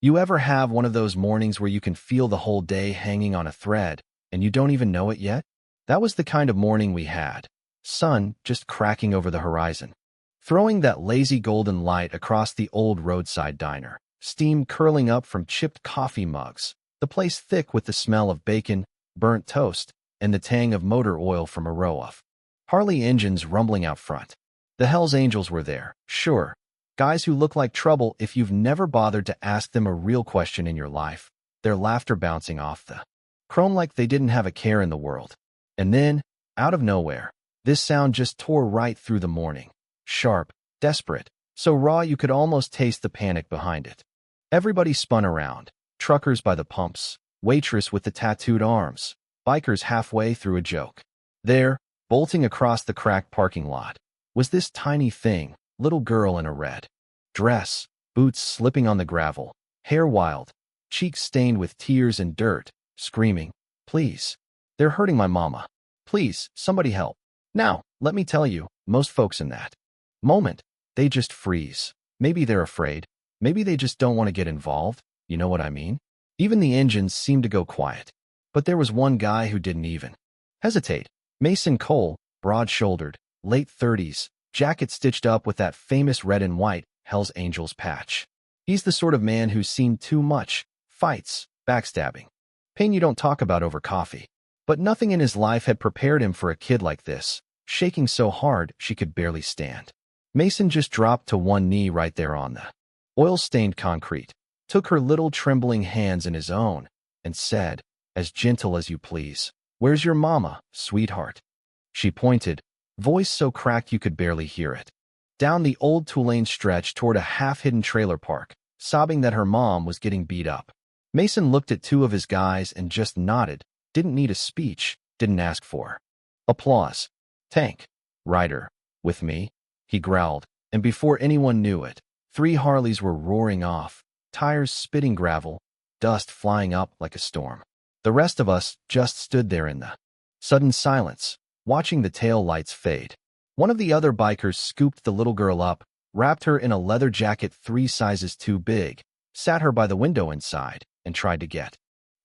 You ever have one of those mornings where you can feel the whole day hanging on a thread, and you don't even know it yet? That was the kind of morning we had. Sun just cracking over the horizon, throwing that lazy golden light across the old roadside diner, steam curling up from chipped coffee mugs, the place thick with the smell of bacon, burnt toast, and the tang of motor oil from a row of Harley engines rumbling out front. The Hells Angels were there, sure. Guys who look like trouble if you've never bothered to ask them a real question in your life, their laughter bouncing off the chrome like they didn't have a care in the world. And then, out of nowhere, this sound just tore right through the morning. Sharp, desperate, so raw you could almost taste the panic behind it. Everybody spun around. Truckers by the pumps, waitress with the tattooed arms, bikers halfway through a joke. There, bolting across the cracked parking lot, was this tiny thing, little girl in a red dress, boots slipping on the gravel, hair wild, cheeks stained with tears and dirt, screaming, "Please, they're hurting my mama. Please, somebody help." Now, let me tell you, most folks in that moment, they just freeze. Maybe they're afraid. Maybe they just don't want to get involved. You know what I mean? Even the engines seemed to go quiet. But there was one guy who didn't even hesitate. Mason Cole, broad-shouldered, late 30s, jacket stitched up with that famous red and white Hells Angels patch. He's the sort of man who's seen too much, fights, backstabbing, pain you don't talk about over coffee. But nothing in his life had prepared him for a kid like this, shaking so hard she could barely stand. Mason just dropped to one knee right there on the oil-stained concrete, took her little trembling hands in his own, and said, as gentle as you please, "Where's your mama, sweetheart?" She pointed, voice so cracked you could barely hear it, down the old two-lane stretch toward a half-hidden trailer park, sobbing that her mom was getting beat up. Mason looked at two of his guys and just nodded, didn't need a speech, didn't ask for applause. "Tank, Ryder, with me?" he growled, and before anyone knew it, 3 Harleys were roaring off, tires spitting gravel, dust flying up like a storm. The rest of us just stood there in the sudden silence, watching the tail lights fade. One of the other bikers scooped the little girl up, wrapped her in a leather jacket 3 sizes too big, sat her by the window inside, and tried to get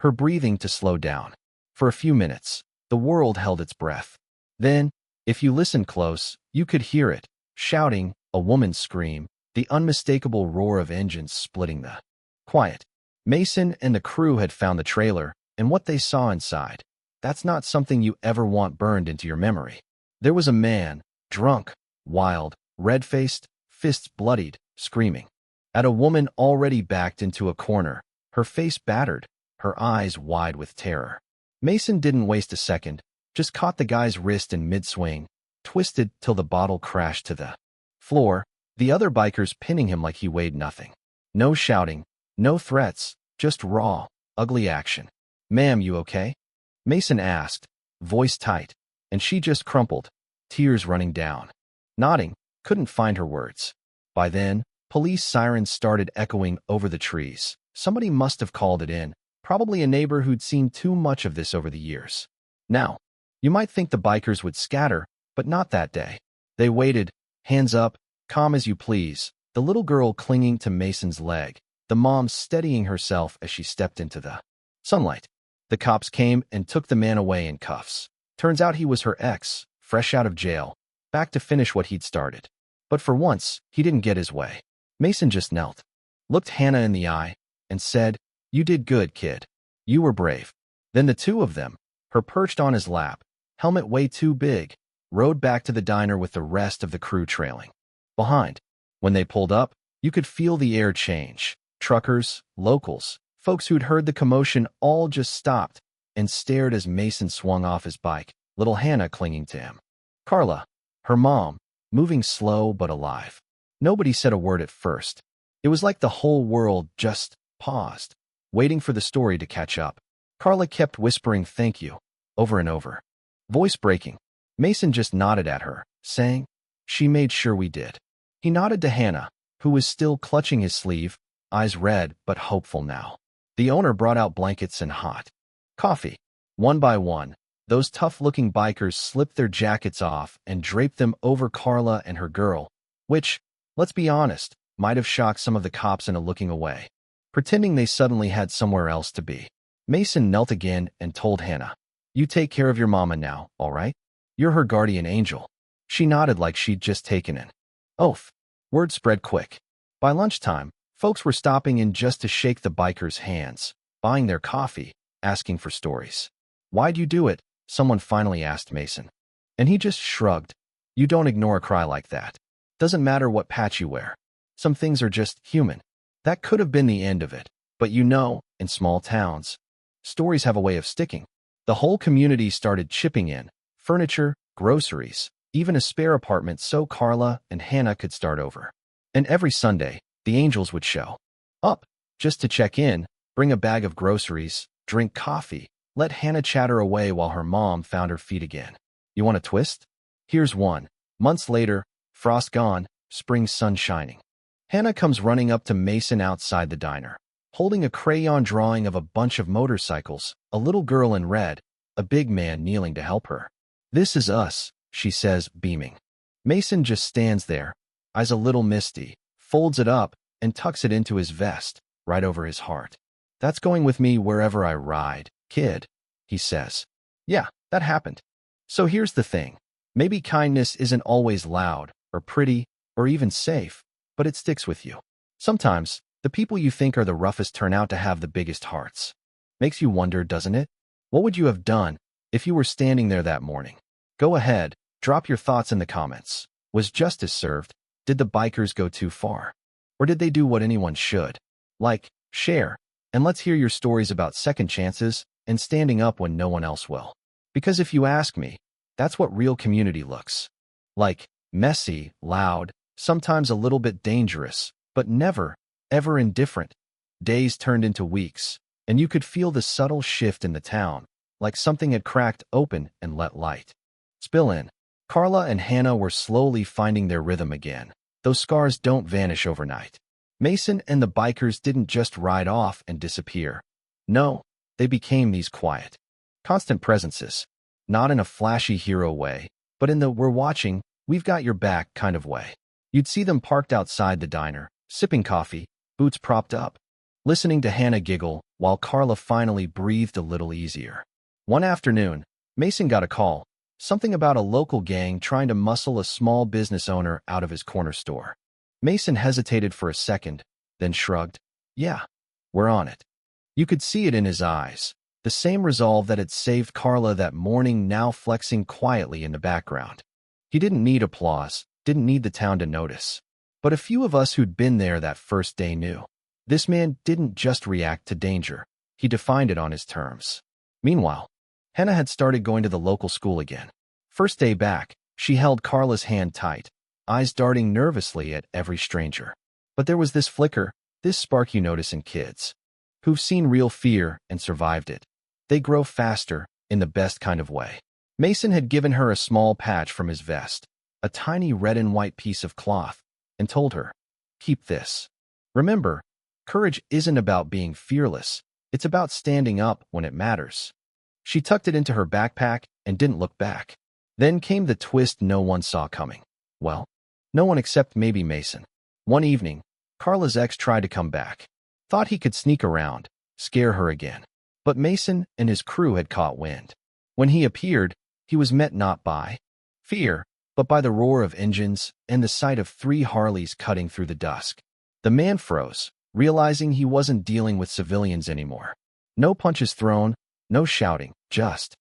her breathing to slow down. For a few minutes, the world held its breath. Then, if you listened close, you could hear it, shouting, a woman scream, the unmistakable roar of engines splitting the quiet. Mason and the crew had found the trailer, and what they saw inside. That's not something you ever want burned into your memory. There was a man, drunk, wild, red-faced, fists bloodied, screaming at a woman already backed into a corner, her face battered, her eyes wide with terror. Mason didn't waste a second, just caught the guy's wrist in mid-swing, twisted till the bottle crashed to the floor, the other bikers pinning him like he weighed nothing. No shouting, no threats, just raw, ugly action. "Ma'am, you okay?" Mason asked, voice tight, and she just crumpled, tears running down. Nodding, couldn't find her words. By then, police sirens started echoing over the trees. Somebody must have called it in, probably a neighbor who'd seen too much of this over the years. Now, you might think the bikers would scatter, but not that day. They waited, hands up, calm as you please, the little girl clinging to Mason's leg, the mom steadying herself as she stepped into the sunlight. The cops came and took the man away in cuffs. Turns out he was her ex, fresh out of jail, back to finish what he'd started. But for once, he didn't get his way. Mason just knelt, looked Hannah in the eye, and said, "You did good, kid. You were brave." Then the two of them, her perched on his lap, helmet way too big, rode back to the diner with the rest of the crew trailing behind. When they pulled up, you could feel the air change. Truckers, locals, folks who'd heard the commotion all just stopped and stared as Mason swung off his bike, little Hannah clinging to him. Carla, her mom, moving slow but alive. Nobody said a word at first. It was like the whole world just paused, waiting for the story to catch up. Carla kept whispering "thank you" over and over, voice breaking. Mason just nodded at her, saying, "She made sure we did." He nodded to Hannah, who was still clutching his sleeve, eyes red but hopeful now. The owner brought out blankets and hot coffee. One by one, those tough-looking bikers slipped their jackets off and draped them over Carla and her girl, which, let's be honest, might have shocked some of the cops into looking away. pretending they suddenly had somewhere else to be. Mason knelt again and told Hannah, "You take care of your mama now, all right? You're her guardian angel." She nodded like she'd just taken an oath. Word spread quick. By lunchtime, folks were stopping in just to shake the bikers' hands, buying their coffee, asking for stories. "Why'd you do it?" someone finally asked Mason. And he just shrugged. "You don't ignore a cry like that. Doesn't matter what patch you wear. Some things are just human." That could have been the end of it. But in small towns, stories have a way of sticking. The whole community started chipping in, furniture, groceries, even a spare apartment so Carla and Hannah could start over. And every Sunday, the angels would show up, just to check in, bring a bag of groceries, drink coffee, let Hannah chatter away while her mom found her feet again. You want a twist? Here's one. Months later, frost gone, spring sun shining. Hannah comes running up to Mason outside the diner, holding a crayon drawing of a bunch of motorcycles, a little girl in red, a big man kneeling to help her. "This is us," she says, beaming. Mason just stands there, eyes a little misty, folds it up, and tucks it into his vest, right over his heart. "That's going with me wherever I ride, kid," he says. Yeah, that happened. So here's the thing. Maybe kindness isn't always loud, or pretty, or even safe, but it sticks with you. Sometimes, the people you think are the roughest turn out to have the biggest hearts. Makes you wonder, doesn't it? What would you have done if you were standing there that morning? Go ahead, drop your thoughts in the comments. Was justice served? Did the bikers go too far? Or did they do what anyone should? Like, share, and let's hear your stories about second chances and standing up when no one else will. Because if you ask me, that's what real community looks like. Messy, loud, sometimes a little bit dangerous, but never, ever indifferent. Days turned into weeks, and you could feel the subtle shift in the town, like something had cracked open and let light spill in. Carla and Hannah were slowly finding their rhythm again. Those scars don't vanish overnight. Mason and the bikers didn't just ride off and disappear. No, they became these quiet, constant presences. Not in a flashy hero way, but in the "we're watching, we've got your back" kind of way. You'd see them parked outside the diner, sipping coffee, boots propped up, listening to Hannah giggle while Carla finally breathed a little easier. One afternoon, Mason got a call, something about a local gang trying to muscle a small business owner out of his corner store. Mason hesitated for a second, then shrugged. "Yeah, we're on it." You could see it in his eyes. The same resolve that had saved Carla that morning now flexing quietly in the background. He didn't need applause, didn't need the town to notice. But a few of us who'd been there that first day knew. This man didn't just react to danger. He defined it on his terms. Meanwhile, Hannah had started going to the local school again. First day back, she held Carla's hand tight, eyes darting nervously at every stranger. But there was this flicker, this spark you notice in kids who've seen real fear and survived it. They grow faster, in the best kind of way. Mason had given her a small patch from his vest, a tiny red and white piece of cloth, and told her, "Keep this. Remember, courage isn't about being fearless, it's about standing up when it matters." She tucked it into her backpack and didn't look back. Then came the twist no one saw coming. Well, no one except maybe Mason. One evening, Carla's ex tried to come back. Thought he could sneak around, scare her again. But Mason and his crew had caught wind. When he appeared, he was met not by fear, but by the roar of engines and the sight of 3 Harleys cutting through the dusk. The man froze, realizing he wasn't dealing with civilians anymore. No punches thrown, no shouting, just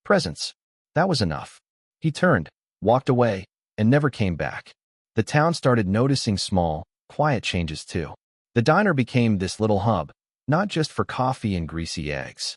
presence. That was enough. He turned, walked away, and never came back. The town started noticing small, quiet changes too. The diner became this little hub, not just for coffee and greasy eggs,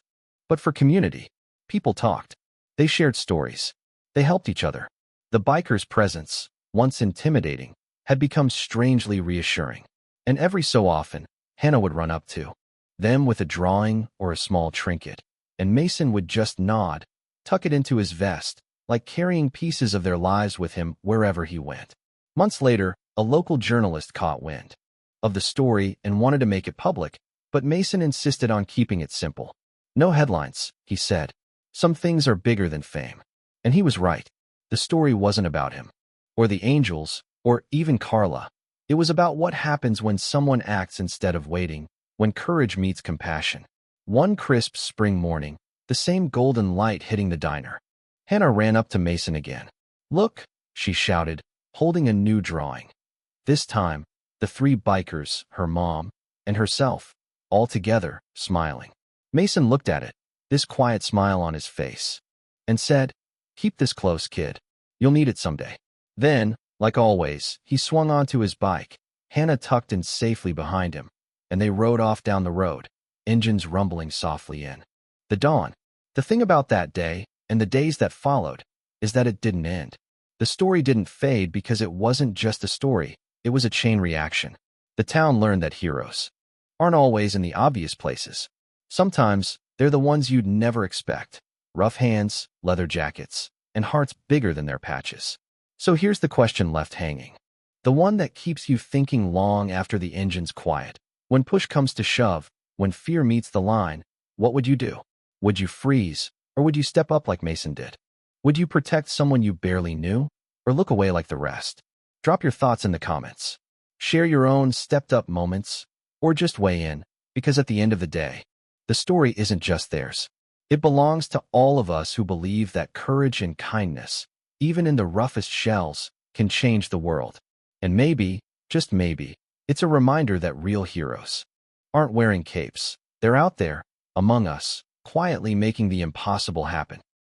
but for community. People talked. They shared stories. They helped each other. The bikers' presence, once intimidating, had become strangely reassuring. And every so often, Hannah would run up to them with a drawing or a small trinket, and Mason would just nod, tuck it into his vest, like carrying pieces of their lives with him wherever he went. Months later, a local journalist caught wind of the story and wanted to make it public, but Mason insisted on keeping it simple. "No headlines," he said. "Some things are bigger than fame." And he was right. The story wasn't about him, or the angels, or even Carla. It was about what happens when someone acts instead of waiting, when courage meets compassion. One crisp spring morning, the same golden light hitting the diner. Hannah ran up to Mason again. "Look," she shouted, holding a new drawing. This time, the three bikers, her mom, and herself, all together, smiling. Mason looked at it, this quiet smile on his face, and said, "Keep this close, kid. You'll need it someday." Then, like always, he swung onto his bike, Hannah tucked in safely behind him, and they rode off down the road, engines rumbling softly in. The dawn. The thing about that day, and the days that followed, is that it didn't end. The story didn't fade because it wasn't just a story, it was a chain reaction. The town learned that heroes aren't always in the obvious places. Sometimes, they're the ones you'd never expect. Rough hands, leather jackets, and hearts bigger than their patches. So here's the question left hanging. The one that keeps you thinking long after the engine's quiet. When push comes to shove, when fear meets the line, what would you do? Would you freeze, or would you step up like Mason did? Would you protect someone you barely knew, or look away like the rest? Drop your thoughts in the comments. Share your own stepped-up moments, or just weigh in, because at the end of the day, the story isn't just theirs. It belongs to all of us who believe that courage and kindness, even in the roughest shells, can change the world. And maybe, just maybe, it's a reminder that real heroes aren't wearing capes. They're out there, among us, quietly making the impossible happen.